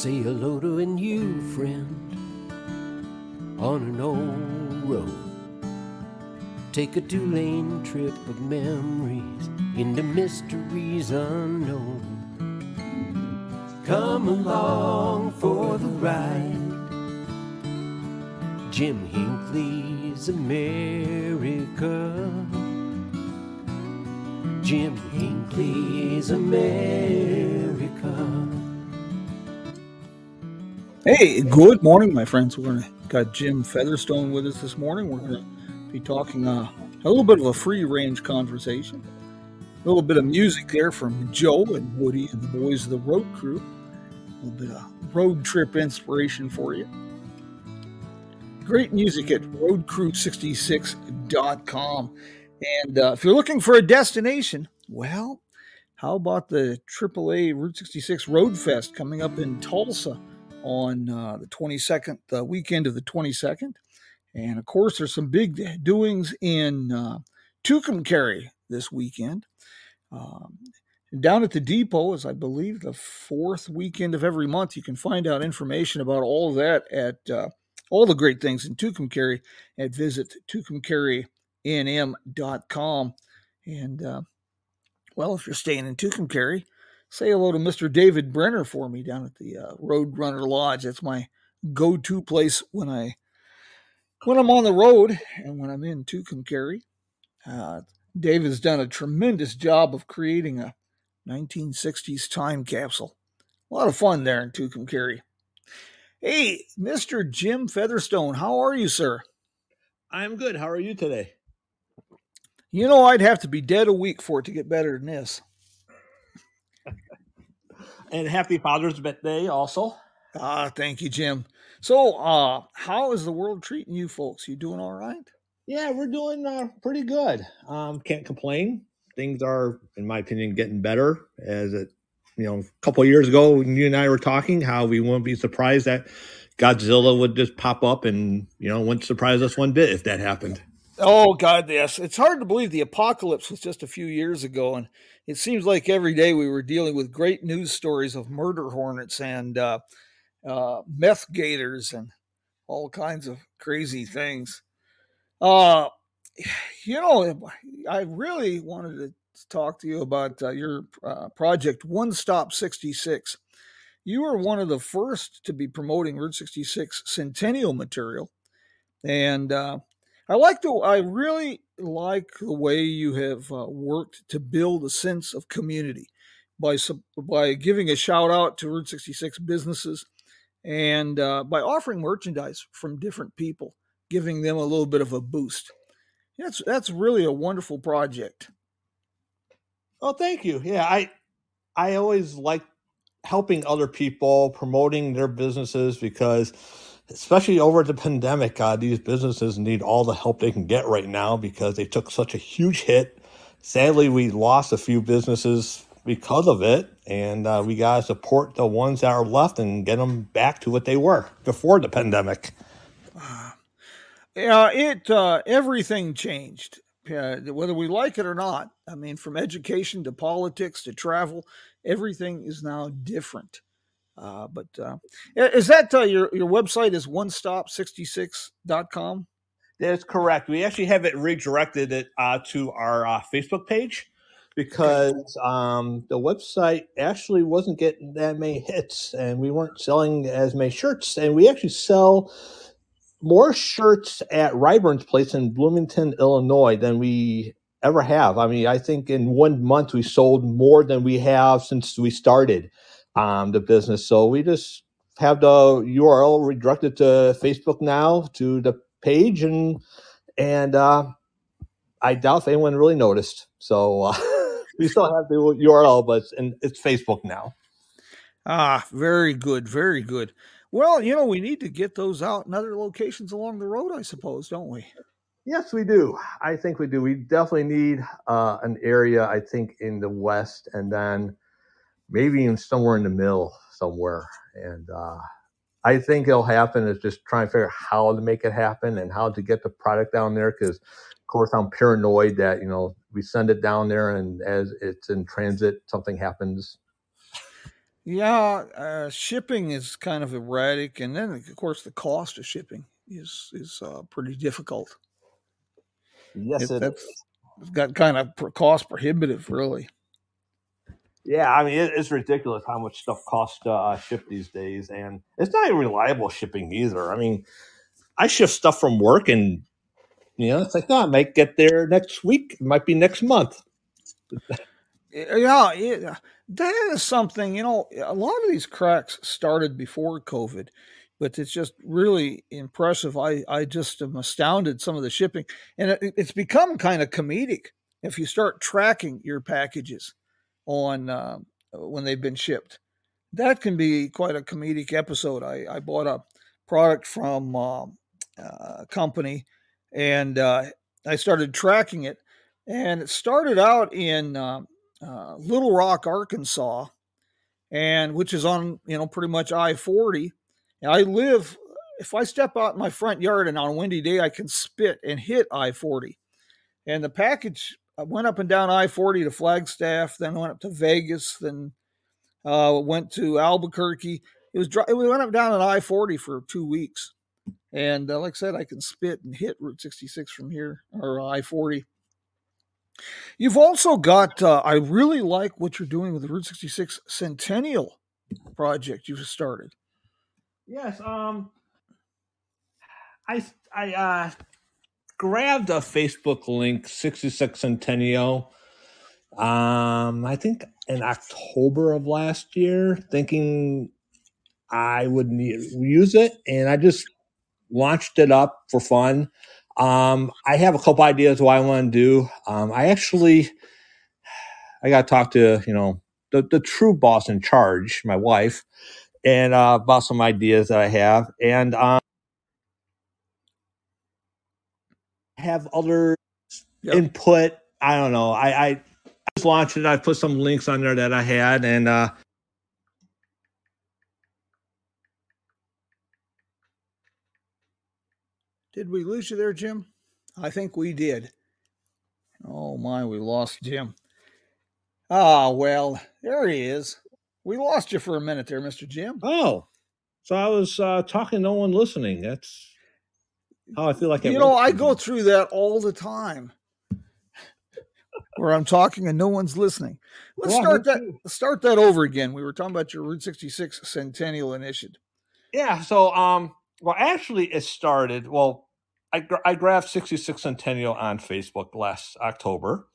Say hello to a new friend on an old road. Take a two-lane trip of memories into mysteries unknown. Come along for the ride. Jim Hinckley's America. Jim Hinckley's America. Hey, good morning, my friends. We're got Jim Featherstone with us this morning. We're going to be talking a little bit of a free-range conversation, a little bit of music there from Joe and Woody and the boys of the road crew, a little bit of road trip inspiration for you. Great music at roadcrew66.com. And if you're looking for a destination, well, how about the AAA Route 66 Road Fest coming up in Tulsa on the 22nd, the weekend of the 22nd. And of course, there's some big doings in Tucumcari this weekend. Down at the depot is, I believe, the fourth weekend of every month. You can find out information about all of that at all the great things in Tucumcari at visit tucumcarinm.com. And, well, if you're staying in Tucumcari, say hello to Mr. David Brenner for me down at the Roadrunner Lodge. That's my go-to place when I'm on the road and when I'm in Tucumcari. Dave has done a tremendous job of creating a 1960s time capsule. A lot of fun there in Tucumcari. Hey, Mr. Jim Featherstone, how are you, sir? I'm good. How are you today? You know, I'd have to be dead a week for it to get better than this. And happy Father's Day also. Thank you, Jim. So, how is the world treating you folks? You doing all right? Yeah, we're doing pretty good. Can't complain. Things are, in my opinion, getting better. As a couple of years ago, when you and I were talking, how we wouldn't be surprised that Godzilla would just pop up and, wouldn't surprise us one bit if that happened. Oh, God, yes. It's hard to believe the apocalypse was just a few years ago, and it seems like every day we were dealing with great news stories of murder hornets and meth gators and all kinds of crazy things. I really wanted to talk to you about your project, One Stop 66. You were one of the first to be promoting Route 66 Centennial material, and I really like the way you have worked to build a sense of community by giving a shout out to Route 66 businesses and by offering merchandise from different people, giving them a little bit of a boost. That's really a wonderful project. Oh, thank you. Yeah, I always like helping other people, promoting their businesses, because especially over the pandemic, these businesses need all the help they can get right now because they took such a huge hit. Sadly, we lost a few businesses because of it, and we got to support the ones that are left and get them back to what they were before the pandemic. Everything changed, whether we like it or not. I mean, from education to politics to travel, everything is now different. But is that your website is onestop66.com? That's correct. We actually have it redirected to our Facebook page because the website actually wasn't getting that many hits and we weren't selling as many shirts. And we actually sell more shirts at Ryburn's place in Bloomington, Illinois than we ever have. I mean, I think in 1 month we sold more than we have since we started the business. So we just have the URL redirected to Facebook now to the page, and I doubt if anyone really noticed. So we still have the URL, but it's Facebook now. Very good, very good. Well, we need to get those out in other locations along the road, I suppose, don't we? Yes, we do. I think we do. We definitely need an area, I think, in the West, and then maybe even somewhere in the middle somewhere. And I think it'll happen is just trying to figure out how to make it happen and how to get the product down there. Because, of course, I'm paranoid that, we send it down there and as it's in transit, something happens. Yeah, shipping is kind of erratic, and then of course the cost of shipping is pretty difficult. Yes, it That's is. got kind of cost prohibitive, really. Yeah, I mean it's ridiculous how much stuff costs to ship these days, and it's not even reliable shipping either. I mean, I ship stuff from work, and it's like, no, it might get there next week, it might be next month. Yeah, that is something. A lot of these cracks started before COVID, but it's just really impressive. I just am astounded some of the shipping, and it's become kind of comedic if you start tracking your packages on when they've been shipped. That can be quite a comedic episode. I bought a product from a company, and I started tracking it, and it started out in Little Rock, Arkansas, and which is on pretty much I-40. And I live. If I step out in my front yard and on a windy day, I can spit and hit I-40. And the package went up and down I-40 to Flagstaff, then went up to Vegas, then went to Albuquerque. We went up down an I-40 for 2 weeks, and like I said, I can spit and hit Route 66 from here, or I-40. You've also got. I really like what you're doing with the Route 66 Centennial project you've started. Yes, I grabbed a Facebook link, 66 Centennial. I think in October of last year, thinking I would use it, and I just launched it up for fun. I have a couple ideas what I want to do. I got to talk to the true boss in charge, my wife, and about some ideas that I have, and have other Yep. input. I don't know. I just launched it. I put some links on there that I had, and Did we lose you there, Jim? I think we did. Oh my, we lost Jim. Ah, well, there he is. We lost you for a minute there, Mr. Jim. oh, so I was talking, no one listening. That's how I feel like it works. I go through that all the time, where I'm talking and no one's listening. Let's start that over again. We were talking about your Route 66 Centennial Initiative. Yeah. So, well, actually, it started. Well, I grabbed 66 Centennial on Facebook last October.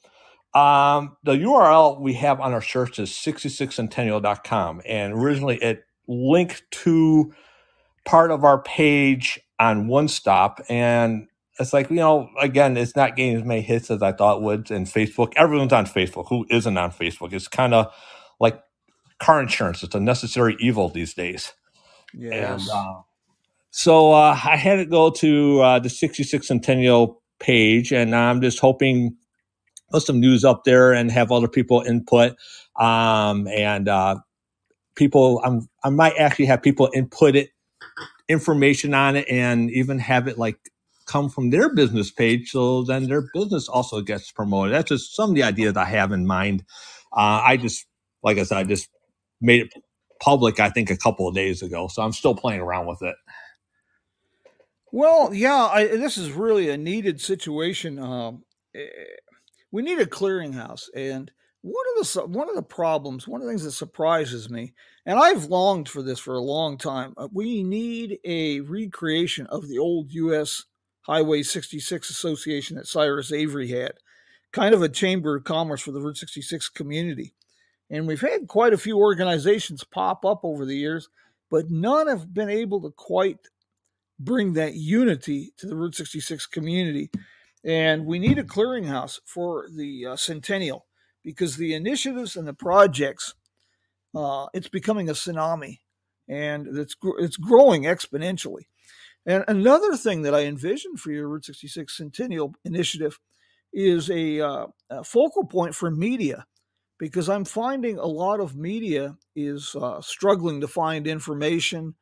The URL we have on our search is 66centennial.com, and originally it linked to part of our page on One Stop, and it's like, again, it's not getting as many hits as I thought it would. And Facebook, everyone's on Facebook. Who isn't on Facebook? It's kind of like car insurance. It's a necessary evil these days. Yes. And so I had to go to the 66 Centennial page, and I'm just hoping put some news up there and have other people input. And people, I might actually have people input it, information on it, and even have it like come from their business page, so then their business also gets promoted. That's just some of the ideas I have in mind. Like I said, I just made it public, I think, a couple of days ago, so I'm still playing around with it. Well, yeah, this is really a needed situation. We need a clearinghouse, and one of the problems, one of the things that surprises me, and I've longed for this for a long time. We need a recreation of the old U.S. Highway 66 Association that Cyrus Avery had, kind of a chamber of commerce for the Route 66 community. And we've had quite a few organizations pop up over the years, but none have been able to quite bring that unity to the Route 66 community. And we need a clearinghouse for the Centennial, because the initiatives and the projects, it's becoming a tsunami, and it's growing exponentially. And another thing that I envision for your Route 66 Centennial initiative is a focal point for media, because I'm finding a lot of media is struggling to find information.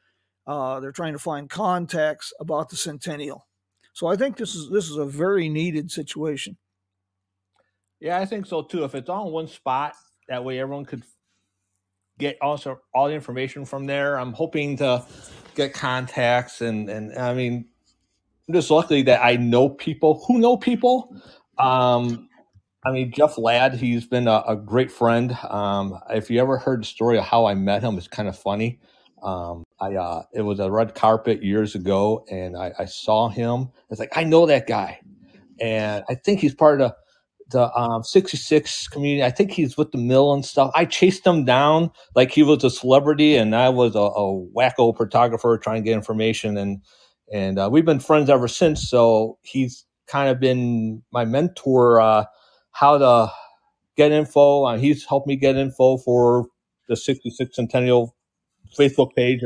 They're trying to find contacts about the Centennial. So I think this is a very needed situation. Yeah, I think so too. If it's on one spot, that way everyone could get also all the information from there. I'm hoping to get contacts, and I mean, I'm just lucky that I know people who know people. I mean, Jeff Ladd, he's been a great friend. If you ever heard the story of how I met him, it's kind of funny. It was a red carpet years ago, and I saw him. It's like, I know that guy, and I think he's part of the 66 community. I think he's with the mill and stuff. I chased him down like he was a celebrity, and I was a wacko photographer trying to get information, and we've been friends ever since. So he's kind of been my mentor. How to get info. He's helped me get info for the 66 Centennial Facebook page,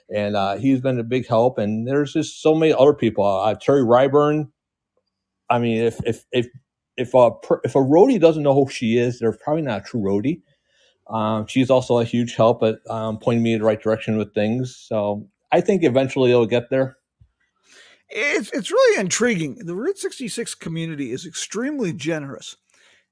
and he's been a big help. And there's just so many other people. Terry Ryburn. I mean, if a roadie doesn't know who she is, they're probably not a true roadie. She's also a huge help at pointing me in the right direction with things. So I think eventually it'll get there. It's really intriguing. The Route 66 community is extremely generous.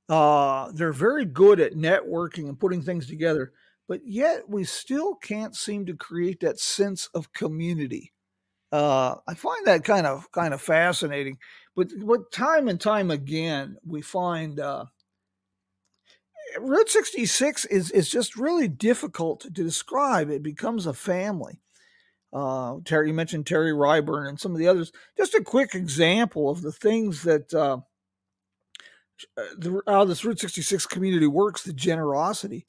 They're very good at networking and putting things together, but yet we still can't seem to create that sense of community. I find that kind of fascinating. But time and time again, we find Route 66 is just really difficult to describe. It becomes a family. Terry, you mentioned Terry Ryburn and some of the others. Just a quick example of the things that how this Route 66 community works, the generosity.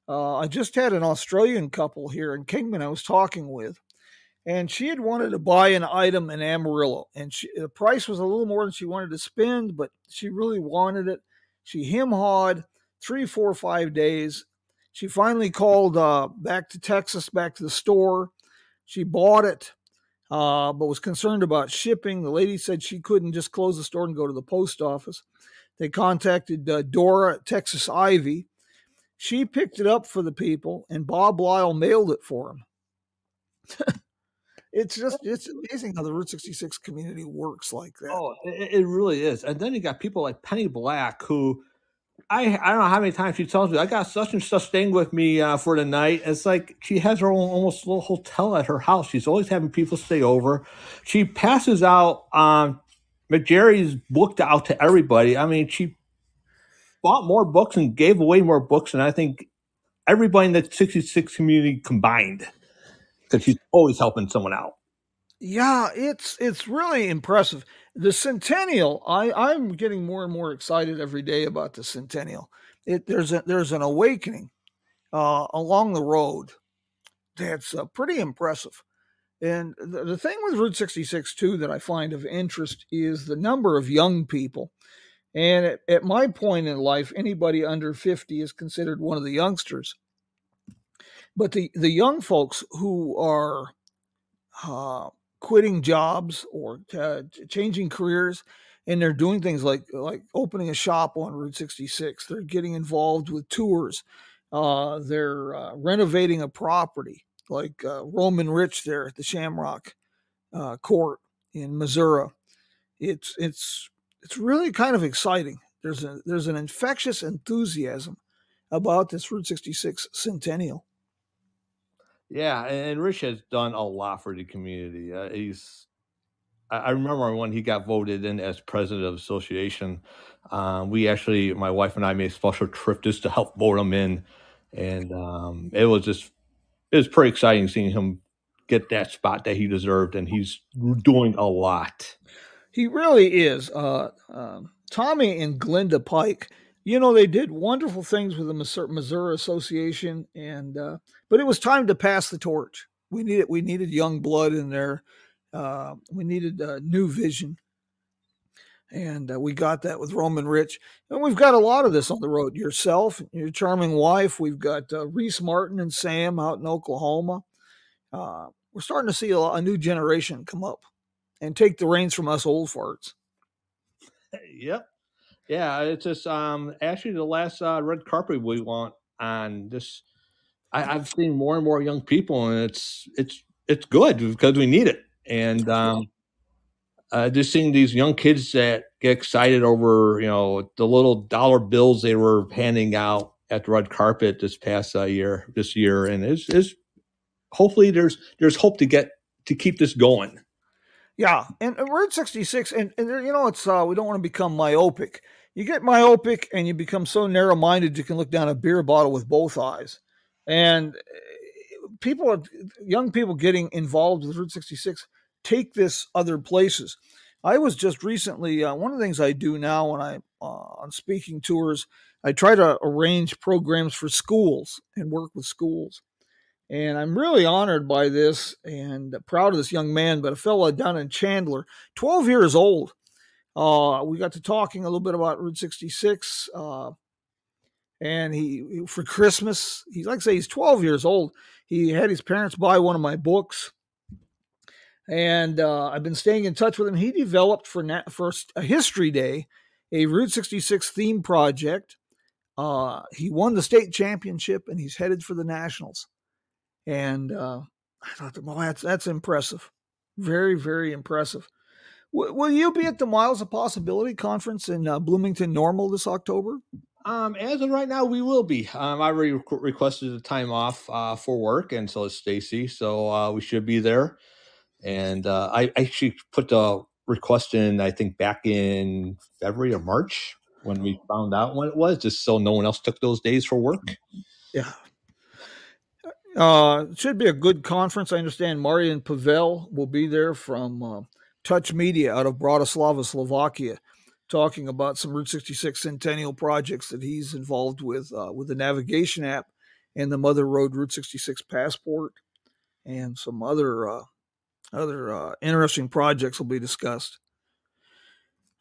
I just had an Australian couple here in Kingman I was talking with, and she had wanted to buy an item in Amarillo, and the price was a little more than she wanted to spend, but she really wanted it. She hem-hawed 3, 4, 5 days. She finally called back to Texas, back to the store. She bought it, but was concerned about shipping. The lady said she couldn't just close the store and go to the post office. They contacted Dora at Texas Ivy. She picked it up for the people, and Bob Lyle mailed it for them. It's amazing how the Route 66 community works like that. Oh, it really is. And then you got people like Penny Black, who I don't know how many times she tells me, I got such and such staying with me for the night. It's like she has her own almost little hotel at her house. She's always having people stay over. She passes out McJerry's book out to everybody. I mean, she bought more books and gave away more books than I think everybody in the 66 community combined, because she's always helping someone out. Yeah, it's really impressive. The Centennial, I'm getting more and more excited every day about the Centennial. There's an awakening along the road that's pretty impressive. And the thing with Route 66 too that I find of interest is the number of young people. And at my point in life, anybody under 50 is considered one of the youngsters. But the young folks who are quitting jobs or changing careers, and they're doing things like opening a shop on Route 66. They're getting involved with tours. They're renovating a property like Roman Rich there at the Shamrock Court in Missouri. It's really kind of exciting. There's an infectious enthusiasm about this Route 66 Centennial. Yeah, and Rich has done a lot for the community. I remember when he got voted in as president of the association, we actually, my wife and I, made a special trip just to help vote him in, and it was pretty exciting seeing him get that spot that he deserved, and he's doing a lot. He really is. Tommy and Glenda Pike, they did wonderful things with the Missouri Association, and but it was time to pass the torch. We needed young blood in there. We needed new vision, and we got that with Roman Rich. And we've got a lot of this on the road. Yourself, your charming wife. We've got Reese Martin and Sam out in Oklahoma. We're starting to see a new generation come up and take the reins from us old farts. Yep. Yeah, it's just actually the last red carpet we went on. This I've seen more and more young people, and it's good because we need it. And just seeing these young kids that get excited over the little dollar bills they were handing out, at the red carpet this year, and is hopefully there's hope to keep this going. Yeah, and Route 66, and it's we don't want to become myopic. You get myopic and you become so narrow-minded you can look down a beer bottle with both eyes. And young people getting involved with Route 66 take this other places. I was just recently, one of the things I do now when I'm on speaking tours, I try to arrange programs for schools and work with schools. And I'm really honored by this and proud of this young man, but a fellow down in Chandler, 12 years old. We got to talking a little bit about Route 66. And he, for Christmas, he's 12 years old. He had his parents buy one of my books. And I've been staying in touch with him. He developed for a History Day, a Route 66 theme project. He won the state championship and he's headed for the Nationals. And I thought, well, that's impressive. Very, very impressive. Will you be at the Miles of Possibility conference in Bloomington Normal this October? As of right now, we will be. I already requested a time off for work, and so is Stacy. So we should be there. And I actually put the request in, I think, back in February or March when we found out when it was, just so no one else took those days for work. Yeah. It should be a good conference. I understand Marian Pavel will be there from Touch Media out of Bratislava, Slovakia, talking about some Route 66 centennial projects that he's involved with the navigation app and the Mother Road Route 66 passport, and some other interesting projects will be discussed.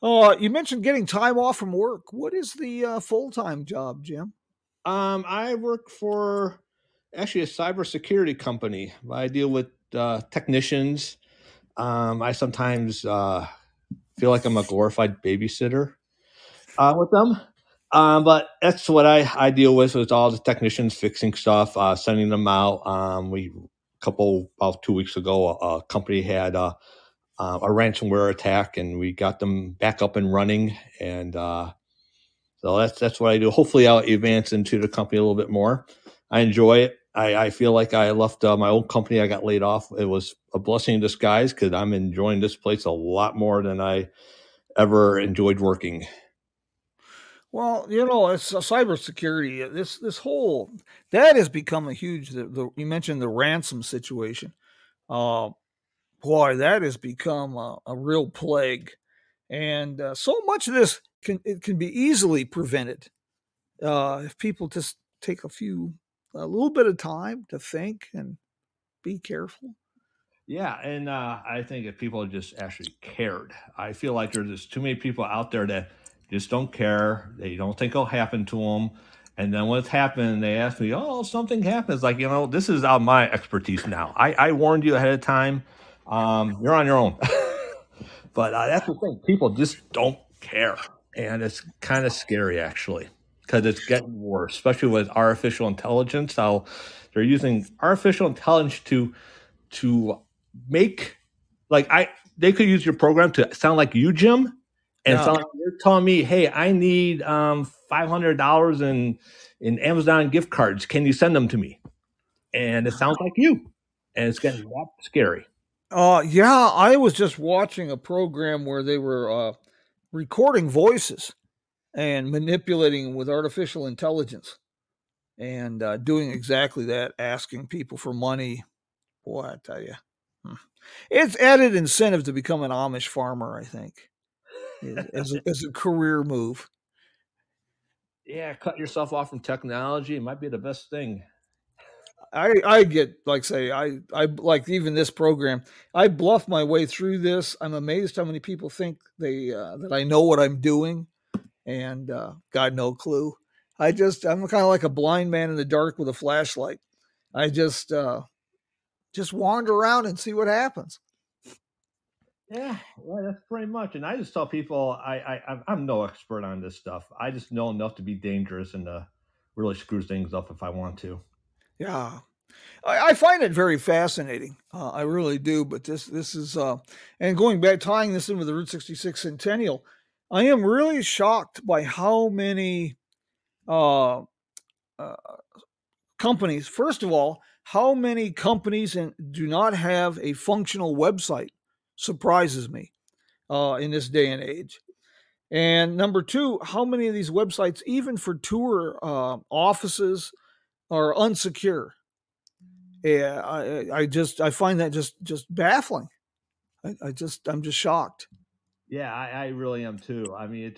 You mentioned getting time off from work. What is the full-time job, Jim? I work for actually a cybersecurity company. I deal with technicians. I sometimes feel like I'm a glorified babysitter with them. But that's what I deal with all the technicians fixing stuff, sending them out. About 2 weeks ago, a company had a ransomware attack, and we got them back up and running. And so that's what I do. Hopefully I'll advance into the company a little bit more. I enjoy it. I feel like I left my old company. I got laid off. It was a blessing in disguise because I'm enjoying this place a lot more than I ever enjoyed working. Well, it's cybersecurity. This whole that has become a huge. You mentioned the ransom situation. Boy, that has become a real plague, and so much of this can be easily prevented if people just take a little bit of time to think and be careful. Yeah, and I think if people just actually cared, I feel like there's just too many people out there that just don't care. They don't think it'll happen to them. And then when it's happened, they ask me, oh, something happens. Like, this is out my expertise now. I warned you ahead of time. You're on your own. But that's the thing. People just don't care. And it's kind of scary, actually, because it's getting worse, especially with artificial intelligence. How they're using artificial intelligence to make, they could use your program to sound like you, Jim. And so you're telling me, hey, I need $500 in Amazon gift cards. Can you send them to me? And it sounds like you. And it's getting that scary. Yeah, I was just watching a program where they were recording voices and manipulating with artificial intelligence and doing exactly that, asking people for money. Boy, I tell you, it's added incentive to become an Amish farmer, I think. As a career move. Yeah, cut yourself off from technology. It might be the best thing. I get, I like even this program. I bluff my way through this. I'm amazed how many people think that I know what I'm doing, and got no clue. I'm kind of like a blind man in the dark with a flashlight. I just wander around and see what happens. Yeah, well, that's pretty much. And I just tell people I'm no expert on this stuff. I just know enough to be dangerous and to really screw things up if I want to. Yeah, I find it very fascinating. I really do. But this is and going back, tying this in with the Route 66 Centennial, I am really shocked by how many companies. First of all, how many companies do not have a functional website surprises me in this day and age. And number two, how many of these websites, even for tour offices, are unsecure? Yeah, I find that just baffling. I'm just shocked. Yeah, I really am too. I mean,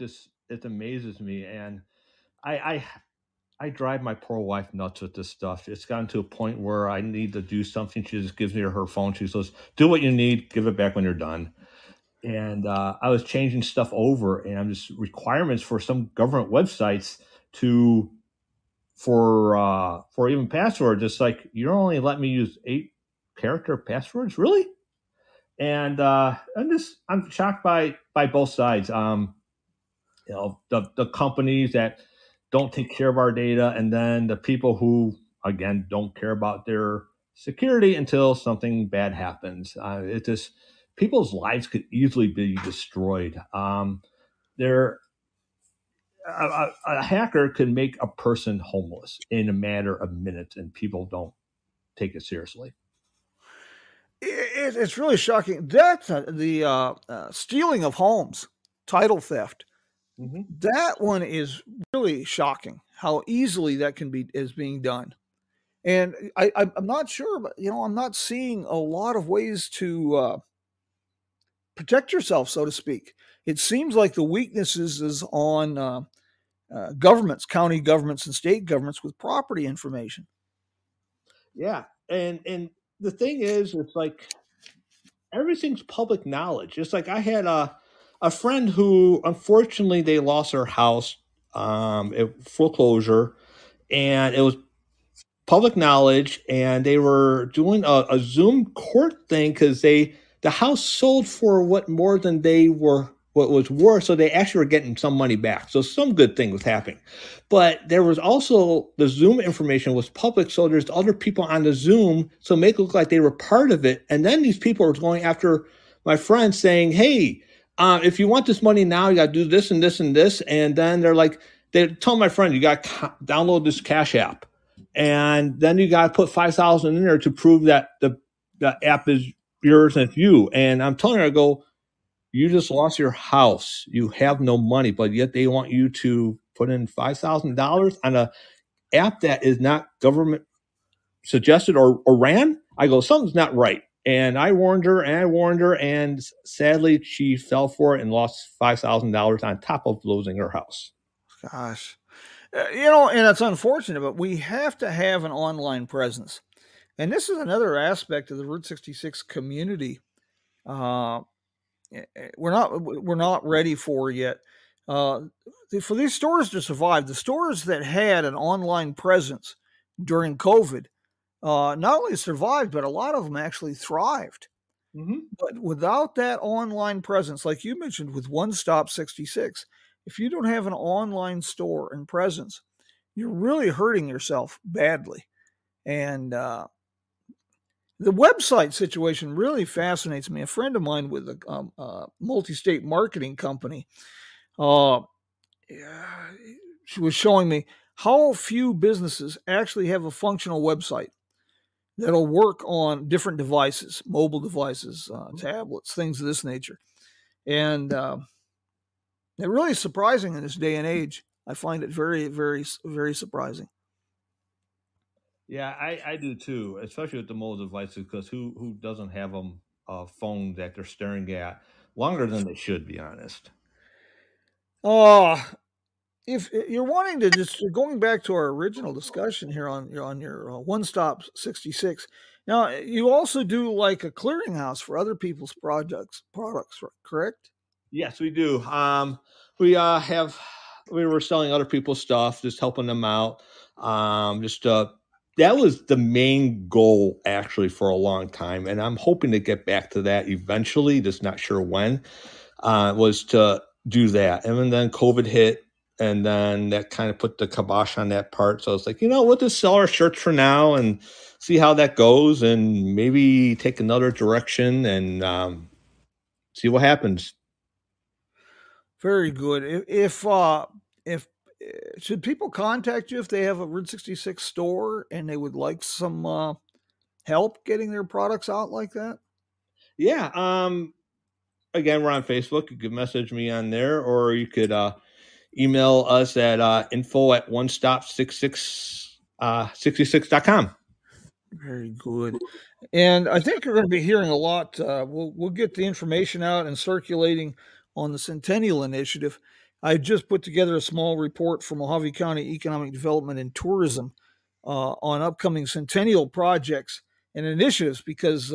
it amazes me, and I, I I drive my poor wife nuts with this stuff. It's gotten to a point where I need to do something. She just gives me her phone. She says, "Do what you need. Give it back when you're done." And I was changing stuff over, and I'm just requirements for some government websites to for even password. Just like you're only letting me use 8-character passwords, really? And I'm shocked by both sides. The companies that don't take care of our data, and then the people who again don't care about their security until something bad happens. It just people's lives could easily be destroyed. There a hacker can make a person homeless in a matter of minutes, and people don't take it seriously. It's really shocking. That's the stealing of homes, title theft. Mm-hmm. That one is really shocking. How easily that is being done. And I'm not sure, but I'm not seeing a lot of ways to protect yourself, so to speak. It seems like the weaknesses is on governments, county governments, and state governments with property information. Yeah, and the thing is, it's like everything's public knowledge. It's like I had a friend who unfortunately they lost their house at foreclosure, and it was public knowledge, and they were doing a Zoom court thing because the house sold for what more than they were what was worth, so they actually were getting some money back. So some good thing was happening, but there was also the Zoom information was public, so there's other people on the Zoom, so make it look like they were part of it. And then these people were going after my friend, saying, "Hey, if you want this money now, you got to do this and this and this." And then they told my friend, "You got to download this Cash App." And then you got to put 5,000 in there to prove that the app is yours and it's you. And I'm telling her, I go, you just lost your house. You have no money, but yet they want you to put in $5,000 on a app that is not government suggested or ran. I go, something's not right. And I warned her and sadly she fell for it and lost $5,000 on top of losing her house. Gosh. And it's unfortunate, but we have to have an online presence. And this is another aspect of the Route 66 community we're not ready for yet. For these stores to survive, the stores that had an online presence during COVID not only survived, but a lot of them actually thrived. Mm-hmm. But without that online presence, like you mentioned with One Stop 66, if you don't have an online store and presence, you're really hurting yourself badly. And the website situation really fascinates me. A friend of mine with a multi-state marketing company, she was showing me how few businesses actually have a functional website that'll work on different devices, mobile devices, tablets, things of this nature. And it really is surprising in this day and age. I find it very, very, very surprising. Yeah, I do too, especially with the mobile devices, because who doesn't have a phone that they're staring at longer than they should, be honest. If you're wanting to just going back to our original discussion here on your One Stop 66, now you also do like a clearinghouse for other people's products, correct? Yes, we do. We were selling other people's stuff, just helping them out. That was the main goal actually for a long time, and I'm hoping to get back to that eventually. Just not sure when. Was to do that, and then COVID hit, and then that kind of put the kibosh on that part. So it's like, we'll just sell our shirts for now and see how that goes, and maybe take another direction and see what happens. Very good. If should people contact you if they have a Route 66 store and they would like some help getting their products out like that? Yeah. Again, we're on Facebook. You could message me on there, or you could email us at info at one stop 66.com. Very good. And I think you're going to be hearing a lot. We'll get the information out and circulating on the Centennial Initiative. I just put together a small report for Mojave County Economic Development and Tourism on upcoming Centennial projects and initiatives because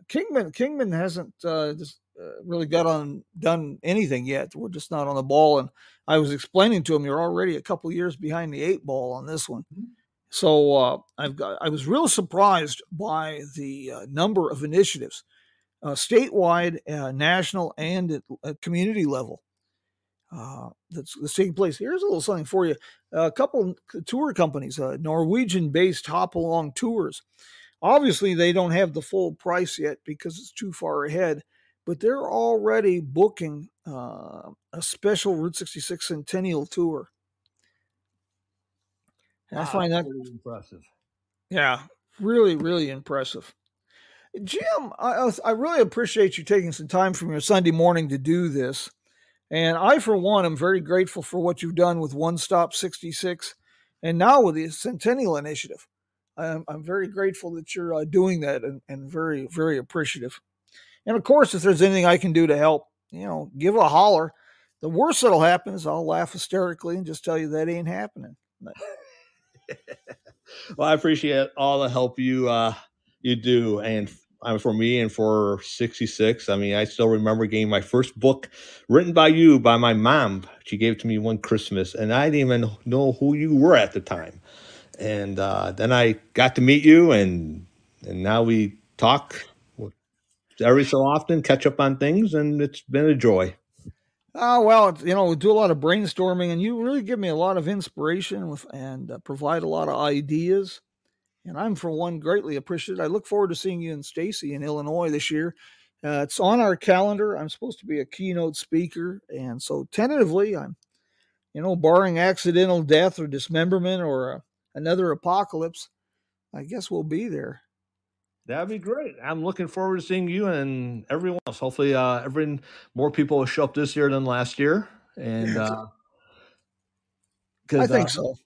Kingman hasn't really done anything yet. We're just not on the ball. And I was explaining to him, you're already a couple years behind the 8 ball on this one. So I was real surprised by the number of initiatives, statewide, national, and at community level that's taking place. Here's a little something for you. A couple tour companies, Norwegian-based Hop Along Tours. Obviously, they don't have the full price yet because it's too far ahead, but they're already booking a special Route 66 Centennial Tour. And I find that really impressive. Yeah, really, really impressive. Jim, I really appreciate you taking some time from your Sunday morning to do this. And I, for one, am very grateful for what you've done with One Stop 66 and now with the Centennial Initiative. I'm very grateful that you're doing that and very, very appreciative. And of course, if there's anything I can do to help, give a holler. The worst that'll happen is I'll laugh hysterically and just tell you that ain't happening. Well, I appreciate all the help you do, and for me and for 66. I mean, I still remember getting my first book written by my mom. She gave it to me one Christmas, and I didn't even know who you were at the time. And then I got to meet you, and now we talk every so often, catch up on things, and it's been a joy. Well, we do a lot of brainstorming, and you really give me a lot of inspiration and provide a lot of ideas. And I'm, for one, greatly appreciative. I look forward to seeing you in Stacy in Illinois this year. It's on our calendar. I'm supposed to be a keynote speaker, and so tentatively, I'm, barring accidental death or dismemberment or another apocalypse, I guess we'll be there. That'd be great. I'm looking forward to seeing you and everyone else. Hopefully, more people will show up this year than last year. And I think so.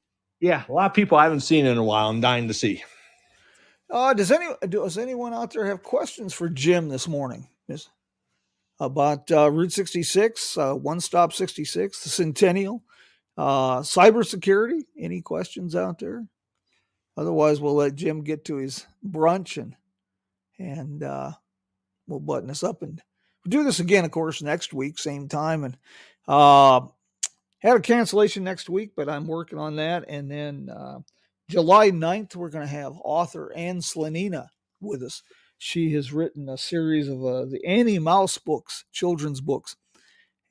Yeah, a lot of people I haven't seen in a while. I'm dying to see. Does anyone out there have questions for Jim this morning about Route 66, One Stop 66, the Centennial, cybersecurity? Any questions out there? Otherwise, we'll let Jim get to his brunch and we'll button this up. And we'll do this again, of course, next week, same time. And had a cancellation next week, but I'm working on that. And then July 9th, we're going to have author Anne Slanina with us. She has written a series of the Annie Mouse books, children's books.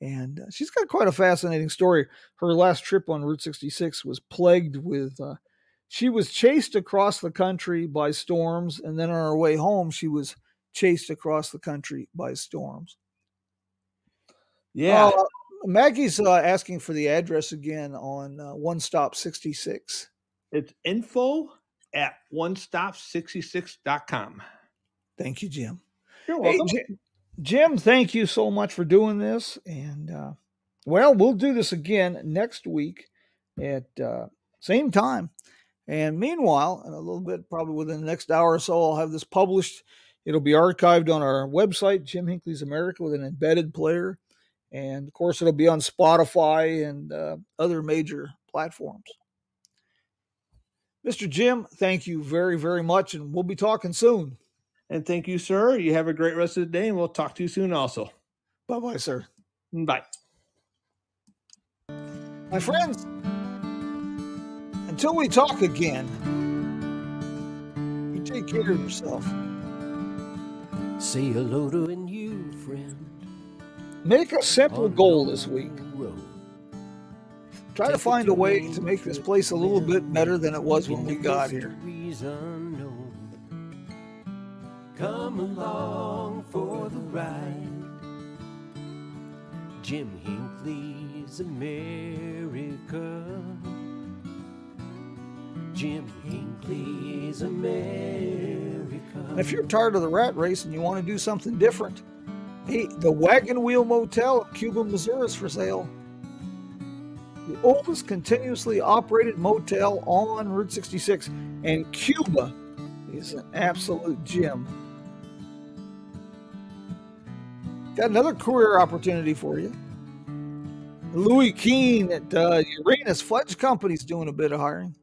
And she's got quite a fascinating story. Her last trip on Route 66 was plagued with... she was chased across the country by storms, and then on her way home, she was chased across the country by storms. Yeah. Maggie's asking for the address again on One Stop 66. It's info at onestop66.com. Thank you, Jim. You're welcome. Hey, Jim, thank you so much for doing this. And, we'll do this again next week at same time. And meanwhile, in a little bit, probably within the next hour or so, I'll have this published. It'll be archived on our website, Jim Hinckley's America, with an embedded player. And, of course, it'll be on Spotify and other major platforms. Mr. Jim, thank you very, very much, and we'll be talking soon. And thank you, sir. You have a great rest of the day, and we'll talk to you soon also. Bye-bye, sir. Bye. My friends, until we talk again, you take care of yourself. Say hello to a new friend. Make a simple goal this week. Try to find a way to make this place a little bit better than it was when we got here. Come along for the ride. Jim Hinckley's America. Jim Hinckley's America. And if you're tired of the rat race and you want to do something different, hey, the Wagon Wheel Motel in Cuba, Missouri is for sale. The oldest continuously operated motel on Route 66, and Cuba is an absolute gem. Got another career opportunity for you. Louis Keene at Uranus Fudge Company is doing a bit of hiring.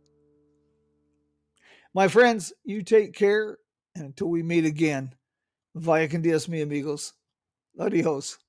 My friends, you take care, and until we meet again, vaya con Dios, mi amigos. Adios.